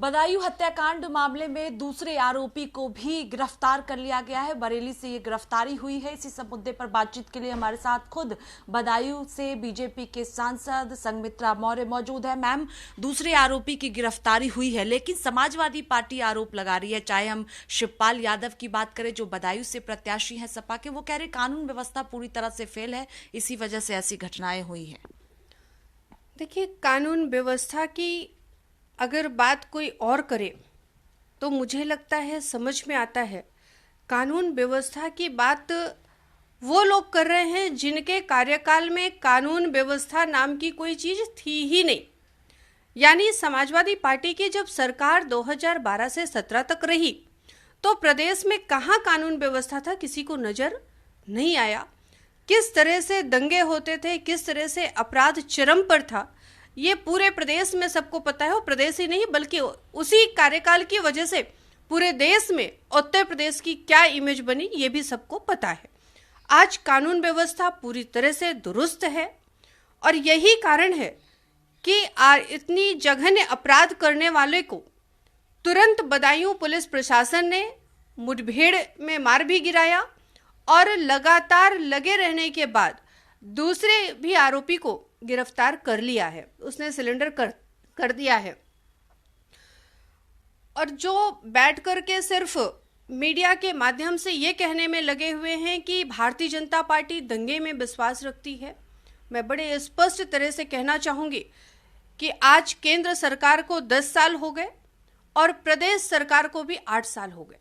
बदायूं हत्याकांड मामले में दूसरे आरोपी को भी गिरफ्तार कर लिया गया है। बरेली से ये गिरफ्तारी हुई है। इसी सब मुद्दे पर बातचीत के लिए हमारे साथ खुद बदायूं से बीजेपी के सांसद संघमित्रा मौर्य मौजूद है। मैम, दूसरे आरोपी की गिरफ्तारी हुई है, लेकिन समाजवादी पार्टी आरोप लगा रही है, चाहे हम शिवपाल यादव की बात करें जो बदायूं से प्रत्याशी हैं सपा के, वो कह रहे कानून व्यवस्था पूरी तरह से फेल है, इसी वजह से ऐसी घटनाएं हुई हैं। देखिए, कानून व्यवस्था की अगर बात कोई और करे तो मुझे लगता है, समझ में आता है, कानून व्यवस्था की बात वो लोग कर रहे हैं जिनके कार्यकाल में कानून व्यवस्था नाम की कोई चीज थी ही नहीं। यानी समाजवादी पार्टी की जब सरकार 2012 से 17 तक रही तो प्रदेश में कहाँ कानून व्यवस्था था, किसी को नजर नहीं आया। किस तरह से दंगे होते थे, किस तरह से अपराध चरम पर था, ये पूरे प्रदेश में सबको पता है। और प्रदेश ही नहीं बल्कि उसी कार्यकाल की वजह से पूरे देश में उत्तर प्रदेश की क्या इमेज बनी ये भी सबको पता है। आज कानून व्यवस्था पूरी तरह से दुरुस्त है और यही कारण है कि इतनी जघन्य अपराध करने वाले को तुरंत बदायूं पुलिस प्रशासन ने मुठभेड़ में मार भी गिराया और लगातार लगे रहने के बाद दूसरे भी आरोपी को गिरफ्तार कर लिया है, उसने सिलेंडर कर दिया है। और जो बैठ करके सिर्फ मीडिया के माध्यम से ये कहने में लगे हुए हैं कि भारतीय जनता पार्टी दंगे में विश्वास रखती है, मैं बड़े स्पष्ट तरह से कहना चाहूंगी कि आज केंद्र सरकार को 10 साल हो गए और प्रदेश सरकार को भी 8 साल हो गए,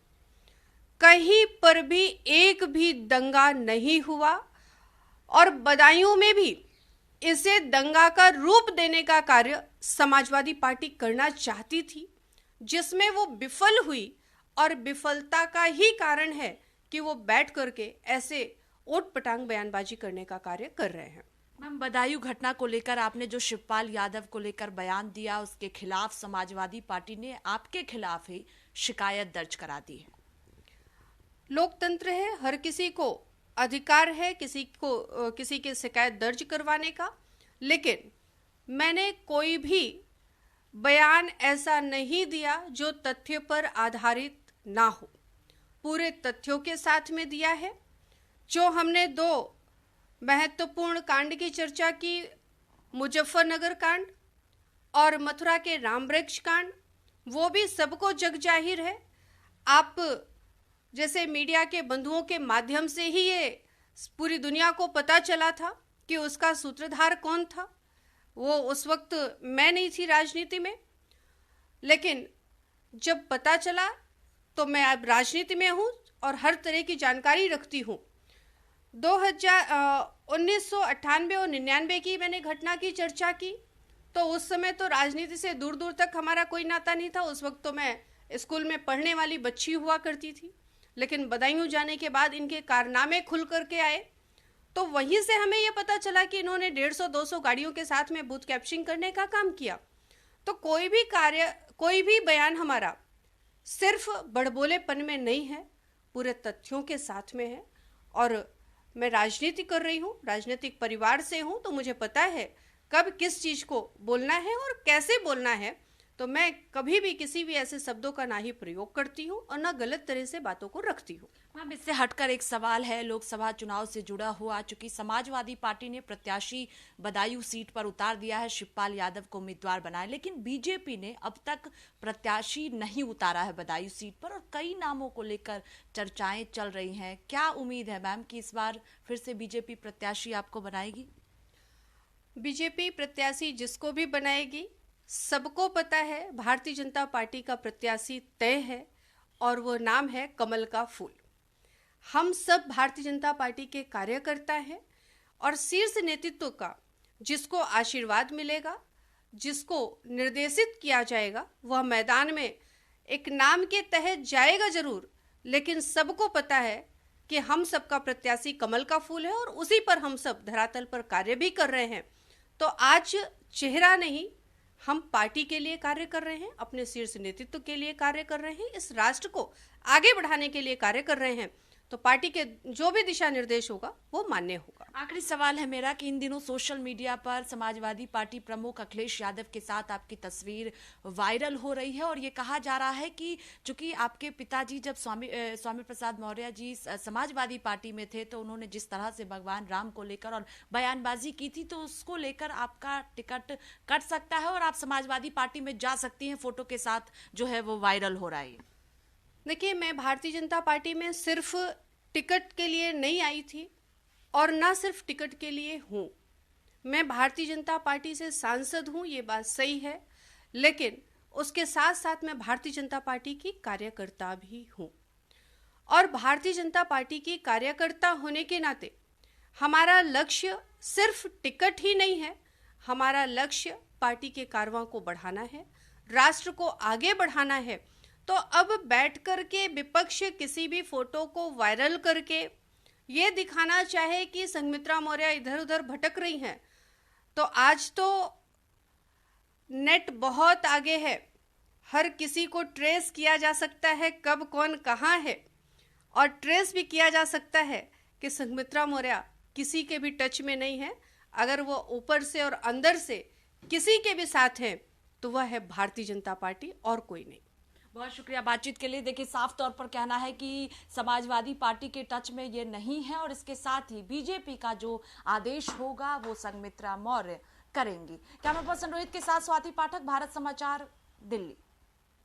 कहीं पर भी एक भी दंगा नहीं हुआ। और बदायूं में भी इसे दंगा का रूप देने का कार्य समाजवादी पार्टी करना चाहती थी, जिसमें वो विफल हुई। और विफलता का ही कारण है कि वो बैठ करके ऐसे ओट-पटांग बयानबाजी करने का कार्य कर रहे हैं। मैम, बदायूं घटना को लेकर आपने जो शिवपाल यादव को लेकर बयान दिया, उसके खिलाफ समाजवादी पार्टी ने आपके खिलाफ ही शिकायत दर्ज करा दी है। लोकतंत्र है, हर किसी को अधिकार है किसी की शिकायत दर्ज करवाने का, लेकिन मैंने कोई भी बयान ऐसा नहीं दिया जो तथ्य पर आधारित ना हो। पूरे तथ्यों के साथ में दिया है। जो हमने 2 महत्वपूर्ण कांड की चर्चा की, मुजफ्फरनगर कांड और मथुरा के रामवृक्ष कांड, वो भी सबको जग जाहिर है। आप जैसे मीडिया के बंधुओं के माध्यम से ही ये पूरी दुनिया को पता चला था कि उसका सूत्रधार कौन था। वो उस वक्त मैं नहीं थी राजनीति में, लेकिन जब पता चला तो मैं अब राजनीति में हूँ और हर तरह की जानकारी रखती हूँ। 1998 और 99 की मैंने घटना की चर्चा की, तो उस समय तो राजनीति से दूर दूर तक हमारा कोई नाता नहीं था। उस वक्त तो मैं स्कूल में पढ़ने वाली बच्ची हुआ करती थी, लेकिन बदायूं जाने के बाद इनके कारनामे खुल करके आए, तो वहीं से हमें यह पता चला कि इन्होंने 150-200 गाड़ियों के साथ में बूथ कैप्चरिंग करने का काम किया। तो कोई भी बयान हमारा सिर्फ बड़बोलेपन में नहीं है, पूरे तथ्यों के साथ में है। और मैं राजनीति कर रही हूँ, राजनीतिक परिवार से हूँ, तो मुझे पता है कब किस चीज को बोलना है और कैसे बोलना है। तो मैं कभी भी किसी भी ऐसे शब्दों का ना ही प्रयोग करती हूँ और ना गलत तरह से बातों को रखती हूँ। मैम, इससे हटकर एक सवाल है, लोकसभा चुनाव से जुड़ा हुआ, चूंकि समाजवादी पार्टी ने प्रत्याशी बदायूं सीट पर उतार दिया है, शिवपाल यादव को उम्मीदवार बनाया, लेकिन बीजेपी ने अब तक प्रत्याशी नहीं उतारा है बदायूं सीट पर और कई नामों को लेकर चर्चाएं चल रही हैं। क्या उम्मीद है मैम कि इस बार फिर से बीजेपी प्रत्याशी आपको बनाएगी? बीजेपी प्रत्याशी जिसको भी बनाएगी, सबको पता है भारतीय जनता पार्टी का प्रत्याशी तय है और वो नाम है कमल का फूल। हम सब भारतीय जनता पार्टी के कार्यकर्ता हैं और शीर्ष नेतृत्व का जिसको आशीर्वाद मिलेगा, जिसको निर्देशित किया जाएगा, वह मैदान में एक नाम के तहत जाएगा जरूर, लेकिन सबको पता है कि हम सबका प्रत्याशी कमल का फूल है और उसी पर हम सब धरातल पर कार्य भी कर रहे हैं। तो आज चेहरा नहीं, हम पार्टी के लिए कार्य कर रहे हैं, अपने शीर्ष नेतृत्व के लिए कार्य कर रहे हैं, इस राष्ट्र को आगे बढ़ाने के लिए कार्य कर रहे हैं। तो पार्टी के जो भी दिशा निर्देश होगा वो मान्य होगा। आखिरी सवाल है मेरा कि इन दिनों सोशल मीडिया पर समाजवादी पार्टी प्रमुख अखिलेश यादव के साथ आपकी तस्वीर वायरल हो रही है और ये कहा जा रहा है कि चूंकि आपके पिताजी जब स्वामी प्रसाद मौर्य जी समाजवादी पार्टी में थे तो उन्होंने जिस तरह से भगवान राम को लेकर और बयानबाजी की थी तो उसको लेकर आपका टिकट कट सकता है और आप समाजवादी पार्टी में जा सकती हैं, फोटो के साथ जो है वो वायरल हो रहा है। देखिए, मैं भारतीय जनता पार्टी में सिर्फ टिकट के लिए नहीं आई थी और ना सिर्फ टिकट के लिए हूँ। मैं भारतीय जनता पार्टी से सांसद हूँ, ये बात सही है, लेकिन उसके साथ साथ मैं भारतीय जनता पार्टी की कार्यकर्ता भी हूँ। और भारतीय जनता पार्टी की कार्यकर्ता होने के नाते हमारा लक्ष्य सिर्फ टिकट ही नहीं है, हमारा लक्ष्य पार्टी के कारवां को बढ़ाना है, राष्ट्र को आगे बढ़ाना है। तो अब बैठ कर के विपक्ष किसी भी फोटो को वायरल करके ये दिखाना चाहे कि संघमित्रा मौर्य इधर उधर भटक रही हैं, तो आज तो नेट बहुत आगे है, हर किसी को ट्रेस किया जा सकता है कब कौन कहाँ है, और ट्रेस भी किया जा सकता है कि संघमित्रा मौर्य किसी के भी टच में नहीं है। अगर वो ऊपर से और अंदर से किसी के भी साथ हैं तो वह है भारतीय जनता पार्टी और कोई नहीं। बहुत शुक्रिया बातचीत के लिए। देखिए, साफ तौर पर कहना है कि समाजवादी पार्टी के टच में ये नहीं है और इसके साथ ही बीजेपी का जो आदेश होगा वो संघमित्रा मौर्य करेंगी। कैमरा पर्सन रोहित के साथ स्वाति पाठक, भारत समाचार, दिल्ली।